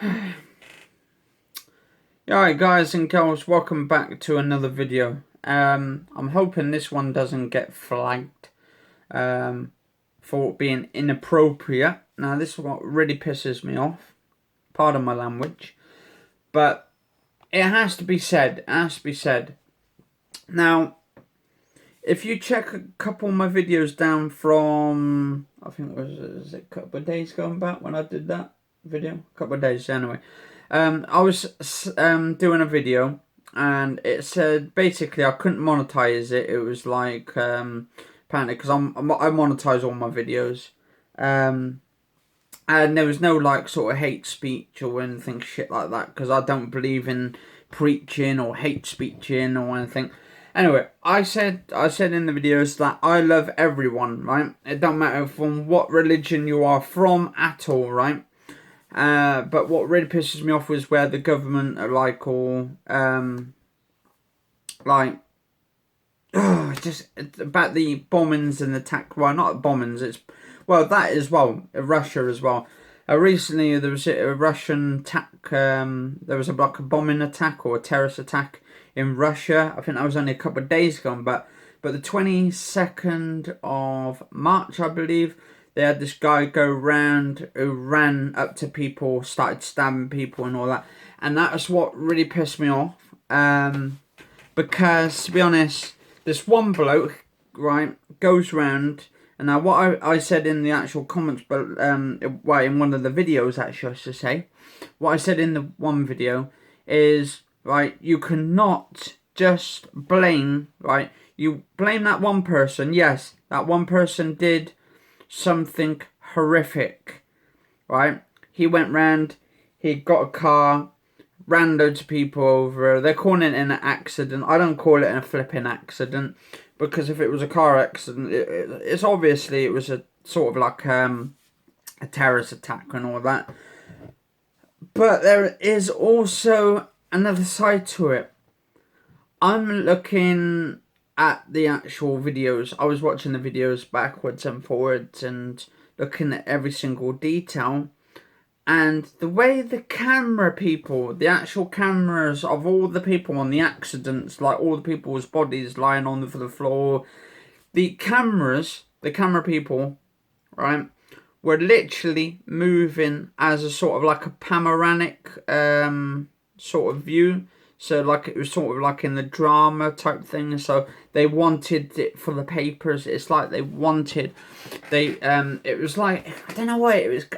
Alright guys and girls, welcome back to another video. I'm hoping this one doesn't get flagged for being inappropriate. Now this is what really pisses me off, pardon my language, but it has to be said, Now, if you check a couple of my videos down from, I think was it a couple of days going back when I did that video? A couple of days anyway. I was doing a video and it said basically I couldn't monetize it. It was like apparently because I monetize all my videos, and there was no like sort of hate speech or anything shit like that because I don't believe in preaching or hate speeching or anything. Anyway, I said in the videos that I love everyone, right? It don't matter from what religion you are from at all, right? But what really pisses me off was where the government are like all just about the bombings and attack. Well, not bombings. It's that as well. Russia as well. Recently there was a Russian attack. There was a bombing attack or a terrorist attack in Russia. I think that was only a couple of days ago, but the 22nd of March, I believe. They had this guy go round who ran up to people, started stabbing people and all that. And that's what really pissed me off. Because, to be honest, this one bloke, right, goes round. And now what I said in the actual comments, but in one of the videos, actually, I should say. What I said in the one video is, right, you cannot just blame, right. You blame that one person. Yes, that one person did something horrific, right? He went round, he got a car, ran loads of people over. They're calling it an accident. I don't call it a flipping accident, because if it was a car accident, it's obviously it was a sort of like a terrorist attack and all that. But there is also another side to it. I'm looking at the actual videos. I was watching the videos backwards and forwards and looking at every single detail, and the way the camera people, the actual cameras of all the people on the accidents, like all the people's bodies lying on the floor, the camera people, right, were literally moving as a sort of like a panoramic sort of view. So like it was sort of like in the drama type thing. So they wanted it for the papers. It's like it was like, I don't know why,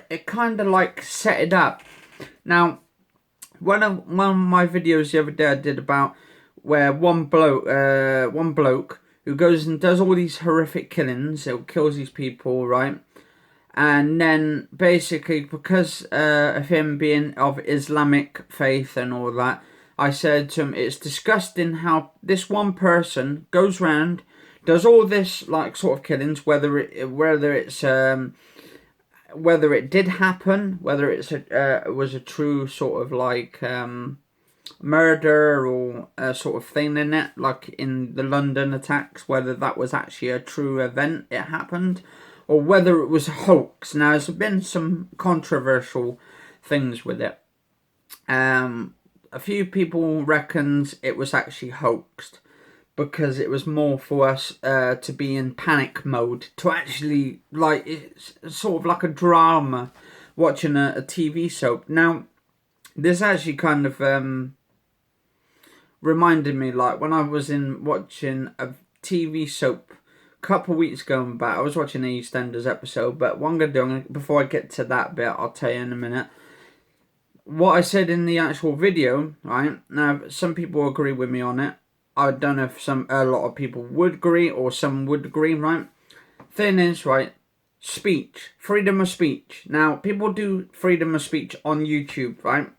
it kind of like set it up. Now, one of my videos the other day I did about where one bloke who goes and does all these horrific killings, it kills these people, right? And then basically because of him being of Islamic faith and all that, I said to him, it's disgusting how this one person goes round, does all this like sort of killings, whether it did happen, whether it was a true sort of like murder or a sort of thing in it, like in the London attacks, whether that was actually a true event, it happened, or whether it was a hoax. Now, there's been some controversial things with it. A few people reckons it was actually hoaxed because it was more for us to be in panic mode, to actually, like, it's sort of like a drama, watching a TV soap. Now, this actually kind of reminded me, like, when I was watching a TV soap a couple of weeks ago back. I was watching the EastEnders episode, but what I'm going to do, before I get to that bit, I'll tell you in a minute. What I said in the actual video, right? Now, some people agree with me on it. I don't know if a lot of people would agree or some would agree, right? Thing is, right, speech, freedom of speech. Now, people do freedom of speech on YouTube, right?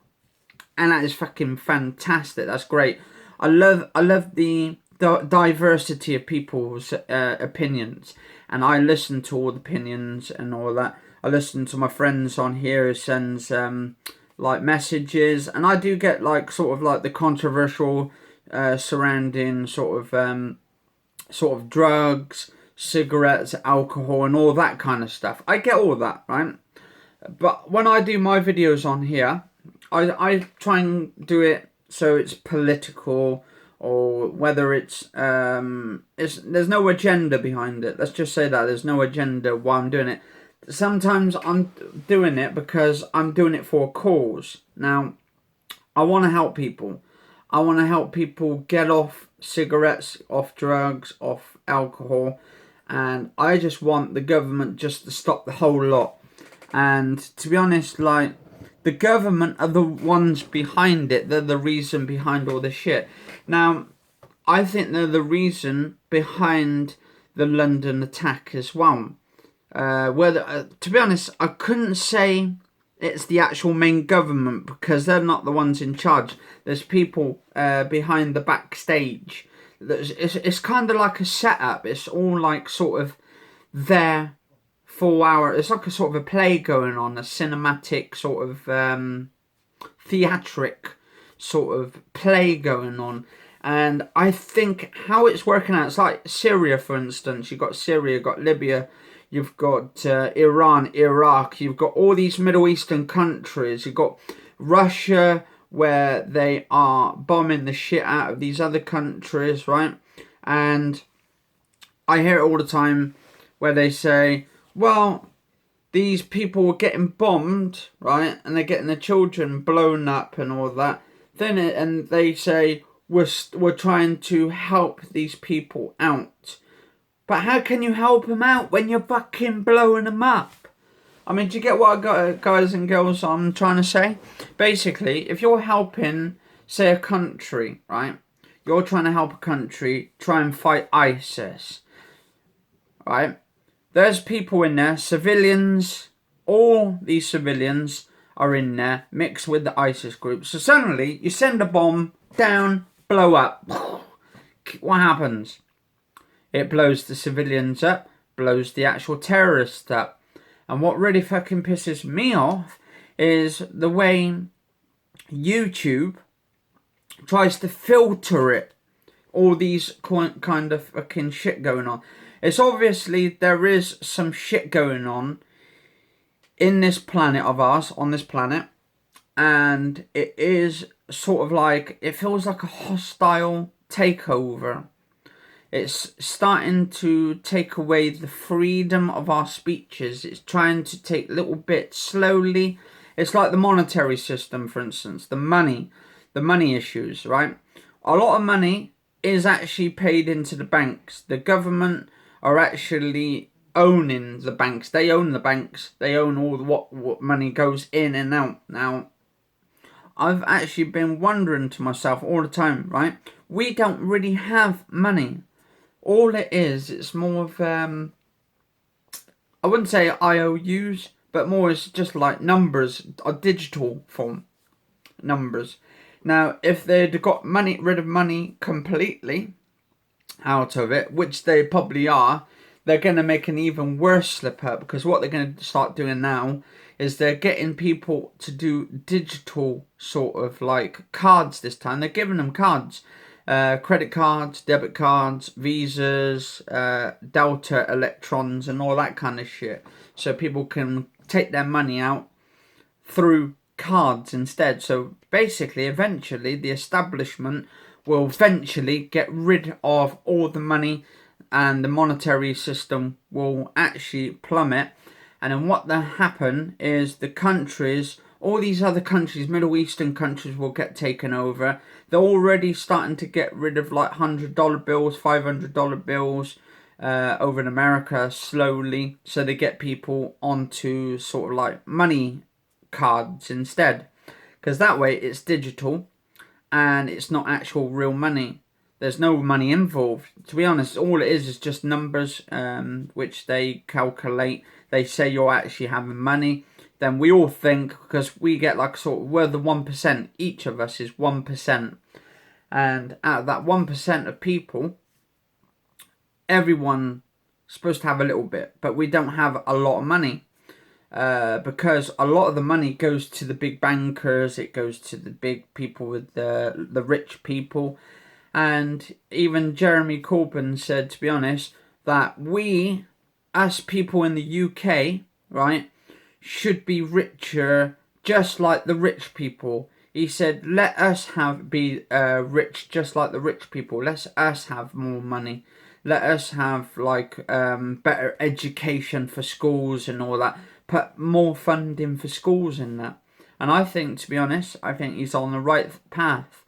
And that is fucking fantastic. That's great. I love the diversity of people's opinions, and I listen to all the opinions and all that. I listen to my friends on here who sends like messages, and I do get like sort of like the controversial surrounding sort of drugs, cigarettes, alcohol, and all that kind of stuff. I get all that, right? But when I do my videos on here, I try and do it so it's political, or whether it's there's no agenda behind it. Let's just say that there's no agenda why I'm doing it. Sometimes I'm doing it because I'm doing it for a cause. Now, I want to help people. I want to help people get off cigarettes, off drugs, off alcohol, and I just want the government just to stop the whole lot. And to be honest, like, the government are the ones behind it. They're the reason behind all this shit. Now, I think they're the reason behind the London attack as well. To be honest, I couldn't say it's the actual main government because they're not the ones in charge. There's people behind the backstage. It's kind of like a setup. It's all like sort of there for our. It's like a sort of a play going on, a cinematic sort of theatric sort of play going on. And I think how it's working out, it's like Syria, for instance. You've got Syria, you've got Libya, you've got Iran, Iraq, you've got all these Middle Eastern countries. You've got Russia, where they are bombing the shit out of these other countries, right? And I hear it all the time where they say, well, these people are getting bombed, right? And they're getting their children blown up and all that. And they say, we're trying to help these people out. But how can you help them out when you're fucking blowing them up? I mean, do you get what I got, guys and girls, I'm trying to say? Basically, if you're helping, say, a country, right? You're trying to help a country try and fight ISIS, right? There's people in there, civilians, all these civilians are in there, mixed with the ISIS group. So suddenly, you send a bomb down, blow up. What happens? It blows the civilians up, blows the actual terrorists up. And what really fucking pisses me off is the way YouTube tries to filter it. All these kind of fucking shit going on. It's obviously there is some shit going on in this planet of ours, on this planet. And it is sort of like, it feels like a hostile takeover. It's starting to take away the freedom of our speeches. It's trying to take little bits slowly. It's like the monetary system, for instance, the money issues, right? A lot of money is actually paid into the banks. The government are actually owning the banks. They own the banks. They own all what money goes in and out. Now, I've actually been wondering to myself all the time, right? We don't really have money. All it is, it's more of, I wouldn't say IOUs, but more it's just like numbers, a digital form, numbers. Now, if they'd got rid of money completely out of it, which they probably are, they're going to make an even worse slip up, because what they're going to start doing now is they're getting people to do digital sort of like cards this time. They're giving them cards. Credit cards, debit cards, visas, Delta electrons and all that kind of shit. So people can take their money out through cards instead. So basically, eventually, the establishment will eventually get rid of all the money and the monetary system will actually plummet. And then what will happen is the countries, all these other countries, Middle Eastern countries, will get taken over. They're already starting to get rid of like $100 bills, $500 bills over in America slowly. So they get people onto sort of like money cards instead. Because that way it's digital and it's not actual real money. There's no money involved. To be honest, all it is just numbers which they calculate. They say you're actually having money. Then we all think, because we get like sort of, we're the 1%. Each of us is 1%. And out of that 1% of people, everyone's supposed to have a little bit. But we don't have a lot of money. Because a lot of the money goes to the big bankers. It goes to the big people with the rich people. And even Jeremy Corbyn said, to be honest, that we, us people in the UK, right, should be richer just like the rich people. He said, let us be rich just like the rich people. Let us have more money. Let us have like better education for schools and all that. Put more funding for schools and that. And I think, to be honest, I think he's on the right path.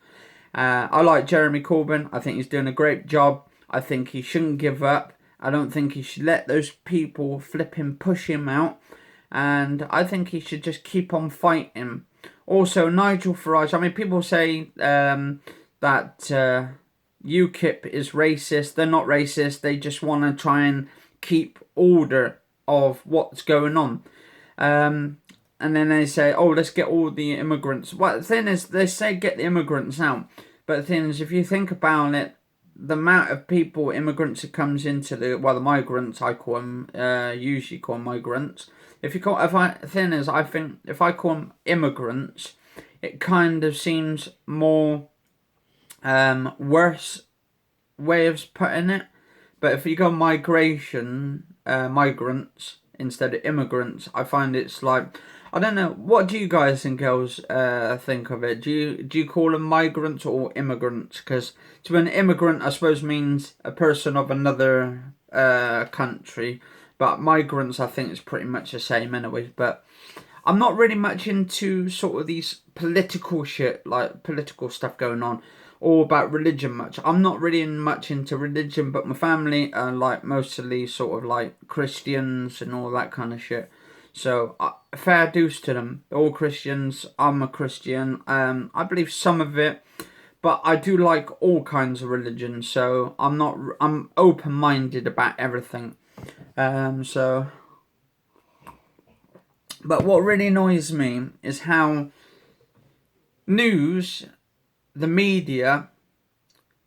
I like Jeremy Corbyn. I think he's doing a great job. I think he shouldn't give up. I don't think he should let those people flip him, push him out. And I think he should just keep on fighting. Also, Nigel Farage. I mean, people say that UKIP is racist. They're not racist. They just want to try and keep order of what's going on. And then they say, oh, let's get all the immigrants. Well, the thing is, they say get the immigrants out. But the thing is, if you think about it, the amount of people, immigrants that comes into the migrants, I call them, usually call them migrants. The thing is, I think if I call them immigrants, it kind of seems more worse way of putting it. But if you go migrants instead of immigrants, I find it's like, I don't know. What do you guys and girls think of it? Do you call them migrants or immigrants? Because to be an immigrant, I suppose, means a person of another country. But migrants, I think, is pretty much the same anyway. But I'm not really much into sort of these political shit, like political stuff going on, or about religion much. I'm not really much into religion, but my family are like mostly sort of like Christians and all that kind of shit. So, fair dues to them. They're all Christians. I'm a Christian. I believe some of it, but I do like all kinds of religions. So, I'm open-minded about everything. But what really annoys me is how the media,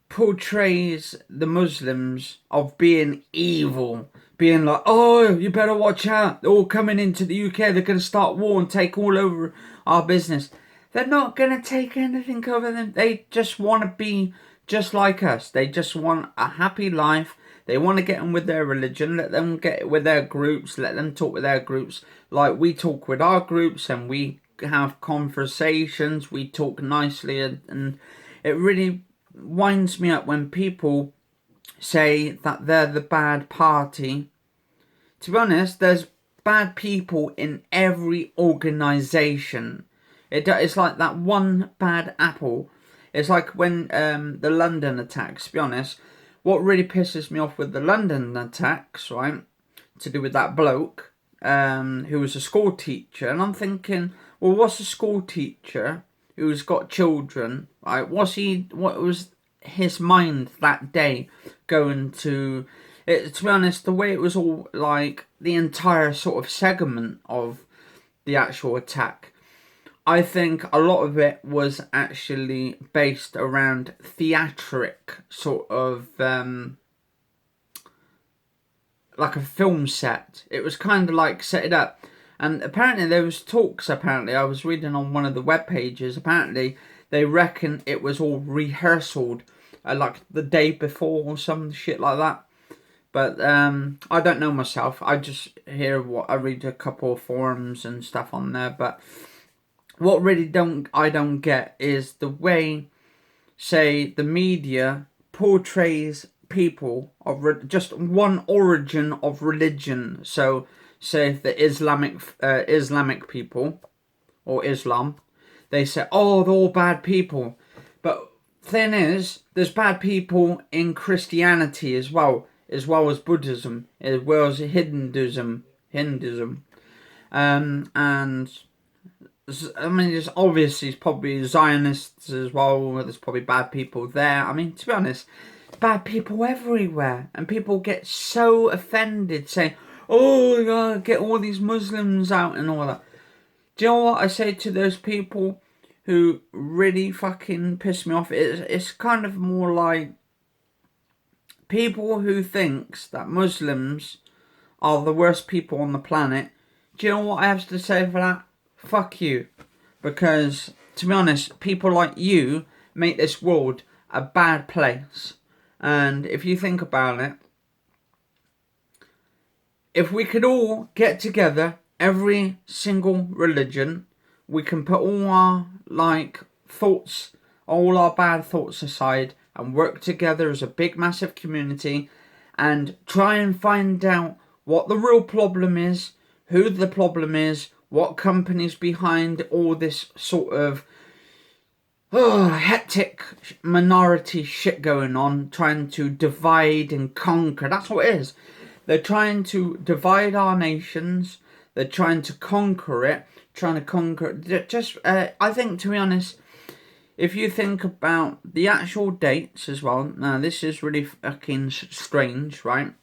portrays the Muslims of being evil. Being like, oh, you better watch out. They're all coming into the UK. They're going to start war and take all over our business. They're not going to take anything over them. They just want to be just like us. They just want a happy life. They want to get on with their religion. Let them get with their groups. Let them talk with their groups. Like we talk with our groups and we have conversations. We talk nicely. And it really winds me up when people say that they're the bad party. To be honest, there's bad people in every organisation. It's like that one bad apple. It's like when the London attacks, to be honest. What really pisses me off with the London attacks, right, to do with that bloke who was a school teacher. And I'm thinking, well, what's a school teacher who's got children, right? What was his mind that day going to it? To be honest, the way it was all like the entire sort of segment of the actual attack, I think a lot of it was actually based around theatric sort of like a film set. It was kind of like set it up. And apparently there was talks, I was reading on one of the web pages, apparently they reckon it was all rehearsed like the day before or some shit like that. But I don't know myself. I just I read a couple of forums and stuff on there. But what really I don't get is the way, say, the media portrays people of just one origin of religion. So, say if the Islamic people or Islam, they say, oh, they're all bad people. But thing is, there's bad people in Christianity as well as Buddhism, as well as Hinduism. And I mean, there's obviously probably Zionists as well. There's probably bad people there. I mean, to be honest, bad people everywhere, and people get so offended, saying, "Oh, you gotta get all these Muslims out and all that." Do you know what I say to those people who really fucking piss me off? It's kind of more like people who thinks that Muslims are the worst people on the planet. Do you know what I have to say for that? Fuck you. Because, to be honest, people like you make this world a bad place. And if you think about it, if we could all get together, every single religion, we can put all our thoughts, all our bad thoughts aside, and work together as a big massive community and try and find out what the real problem is, who the problem is, what company's behind all this sort of hectic minority shit going on, trying to divide and conquer. That's what it is. They're trying to divide our nations. They're trying to conquer it. I think, to be honest, if you think about the actual dates as well. Now, this is really fucking strange, right?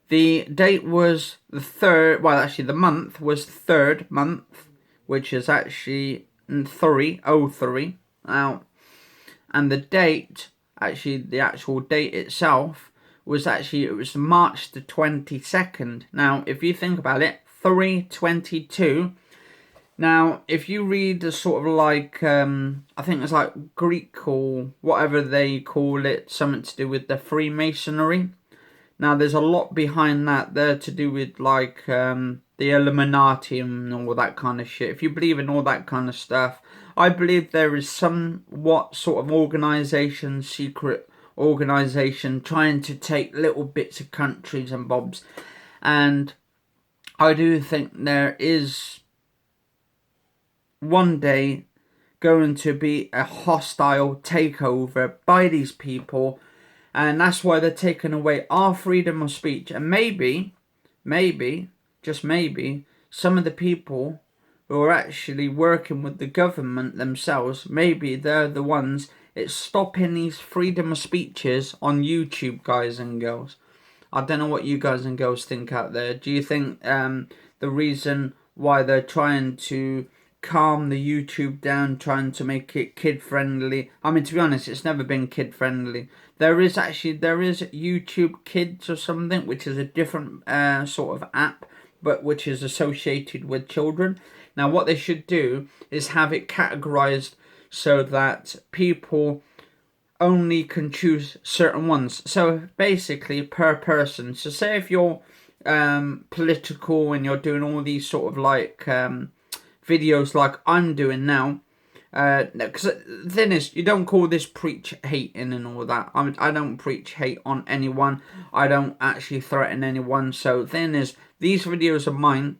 The date was the 3rd. Well, actually, the month was 3rd month, which is actually 303 now, and the date, actually the actual date itself was it was March the 22nd. Now, if you think about it, 322. Now, if you read the sort of I think it's like Greek or whatever they call it, something to do with the Freemasonry. Now, there's a lot behind that there to do with the Illuminati and all that kind of shit. If you believe in all that kind of stuff, I believe there is somewhat sort of organisation, secret organisation, trying to take little bits of countries and bobs. And I do think there is one day going to be a hostile takeover by these people. And that's why they're taking away our freedom of speech. And maybe, just maybe, some of the people who are actually working with the government themselves, maybe they're the ones it's stopping these freedom of speeches on YouTube, guys and girls. I don't know what you guys and girls think out there. Do you think the reason why they're trying to calm the YouTube down, trying to make it kid friendly? I mean, to be honest, it's never been kid friendly. There is YouTube Kids or something, which is a different sort of app, but which is associated with children. Now, what they should do is have it categorized so that people only can choose certain ones. So basically, per person. So say if you're political and you're doing all these sort of videos like I'm doing now, because the thing is, you don't call this preach hating and all that. I don't preach hate on anyone. I don't actually threaten anyone. So the thing is, these videos of mine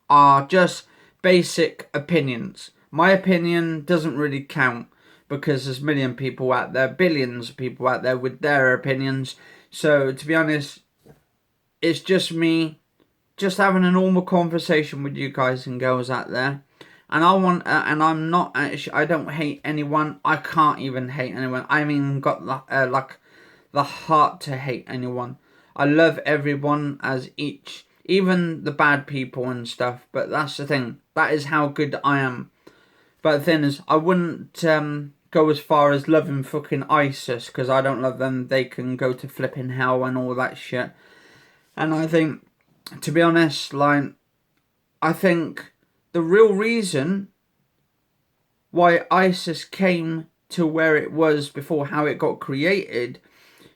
are just basic opinions. My opinion doesn't really count because there's a million people out there, billions of people out there with their opinions. So to be honest, it's just me just having a normal conversation with you guys and girls out there. And I'm not actually, I don't hate anyone. I can't even hate anyone. I haven't even got the heart to hate anyone. I love everyone as each, even the bad people and stuff. But that's the thing. That is how good I am. But the thing is, I wouldn't go as far as loving fucking ISIS, because I don't love them. They can go to flipping hell and all that shit. And I think, to be honest, I think the real reason why ISIS came to where it was before, how it got created,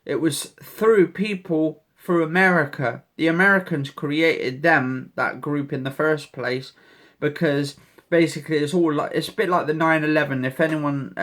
it was through America. The Americans created that group in the first place, because basically it's a bit like the 9/11. If anyone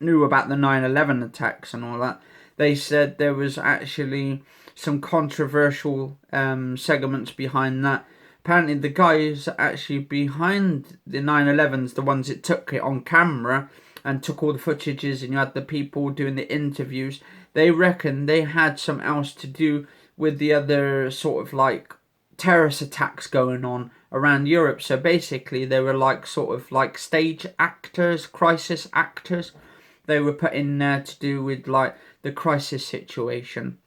knew about the 9/11 attacks and all that, they said there was actually some controversial segments behind that. Apparently the guys actually behind the 9/11s, the ones that took it on camera and took all the footages, and you had the people doing the interviews, they reckon they had something else to do with the other sort of terrorist attacks going on around Europe. So basically they were stage actors, crisis actors. They were put in there to do with the crisis situation.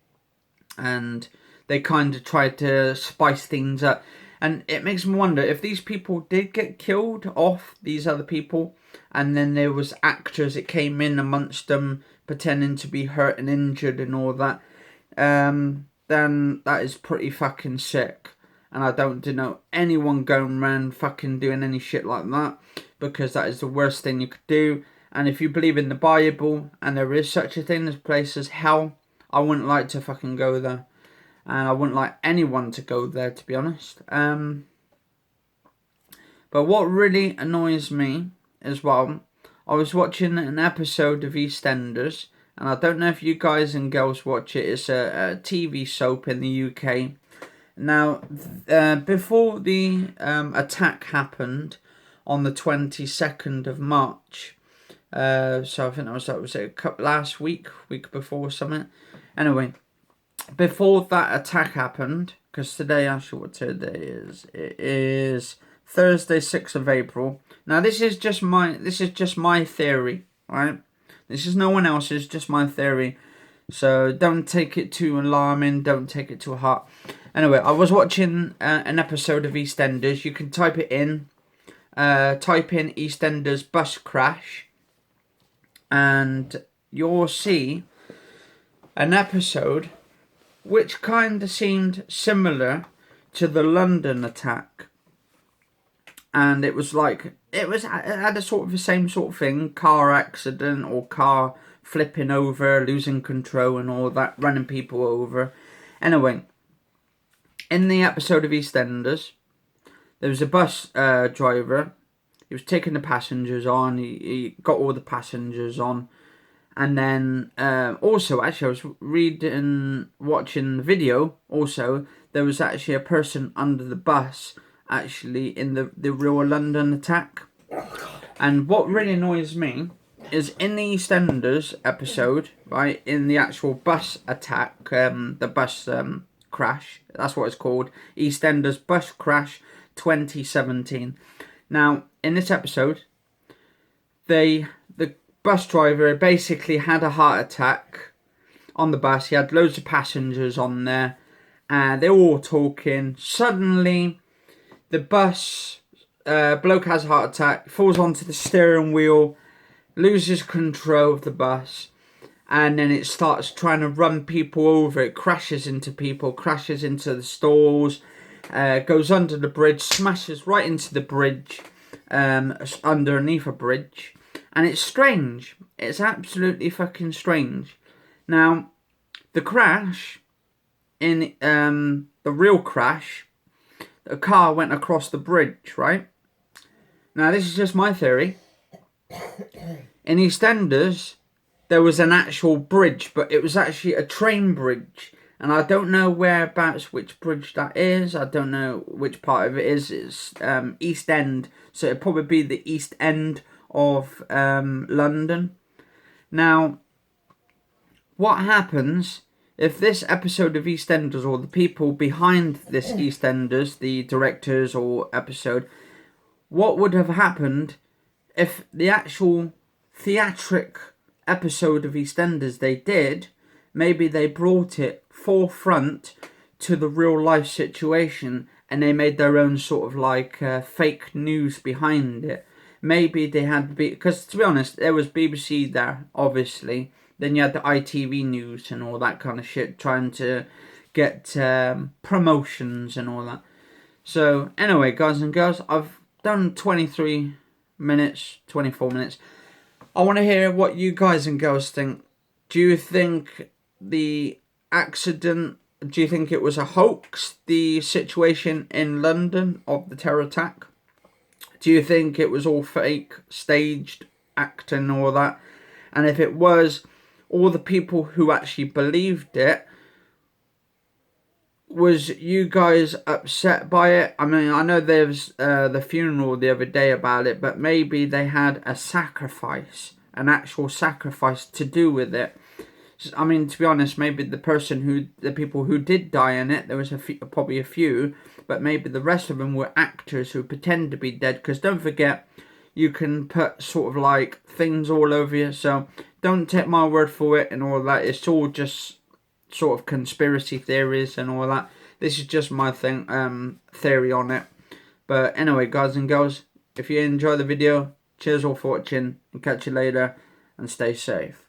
And they kind of tried to spice things up. And it makes me wonder if these people did get killed off, these other people, and then there was actors that came in amongst them pretending to be hurt and injured and all that, then that is pretty fucking sick. And I don't know anyone going around fucking doing any shit like that, because that is the worst thing you could do. And if you believe in the Bible and there is such a thing as place as hell, I wouldn't like to fucking go there. And I wouldn't like anyone to go there, to be honest. But what really annoys me as well, I was watching an episode of EastEnders, and I don't know if you guys and girls watch it. It's a TV soap in the UK. Now, before the attack happened on the 22nd of March, so I think that was it last week before or something. Anyway, before that attack happened, because today, actually, what today is? It is Thursday, 6th of April. Now, this is just my theory, right? This is no one else's, just my theory. So don't take it too alarming. Don't take it too heart. Anyway, I was watching an episode of EastEnders. You can type it in. Type in EastEnders bus crash, and you'll see an episode which kind of seemed similar to the London attack. And it had a sort of the same sort of thing, car accident or car flipping over, losing control and all that, running people over. Anyway, in the episode of EastEnders, there was a bus driver. He was taking the passengers on. He got all the passengers on. And then, also, actually, I was watching the video, also, there was actually a person under the bus, actually, in the real London attack. And what really annoys me is in the EastEnders episode, right, in the actual bus attack, the bus crash, that's what it's called, EastEnders Bus Crash 2017. Now, in this episode, the bus driver basically had a heart attack on the bus. He had loads of passengers on there, and they were all talking. Suddenly, the bus bloke has a heart attack, falls onto the steering wheel, loses control of the bus, and then it starts trying to run people over. It crashes into people, crashes into the stalls, goes under the bridge, smashes right into the bridge, underneath a bridge. And it's strange. It's absolutely fucking strange. Now, the crash, in the real crash, a car went across the bridge, right? Now, this is just my theory. In EastEnders, there was an actual bridge, but it was actually a train bridge. And I don't know whereabouts, which bridge that is. I don't know which part of it is. It's East End, so it'd probably be the East End of London. Now, what happens if this episode of EastEnders, or the people behind this EastEnders, the directors or episode, what would have happened if the actual theatric episode of EastEnders they did, maybe they brought it forefront to the real life situation and they made their own sort of like fake news behind it. Maybe they had, because to be honest, there was BBC there, obviously. Then you had the ITV news and all that kind of shit, trying to get promotions and all that. So, anyway, guys and girls, I've done 23 minutes, 24 minutes. I want to hear what you guys and girls think. Do you think the accident, do you think it was a hoax, the situation in London of the terror attack? Do you think it was all fake, staged, acting, all that? And if it was, all the people who actually believed it, was you guys upset by it? I mean, I know there was the funeral the other day about it, but maybe they had a sacrifice, an actual sacrifice to do with it. I mean, to be honest, maybe the people who did die in it, there was probably a few, but maybe the rest of them were actors who pretend to be dead. Because don't forget, you can put sort of like things all over you. So don't take my word for it and all that. It's all just sort of conspiracy theories and all that. This is just my theory on it. But anyway, guys and girls, if you enjoy the video, cheers all for watching, and catch you later, and stay safe.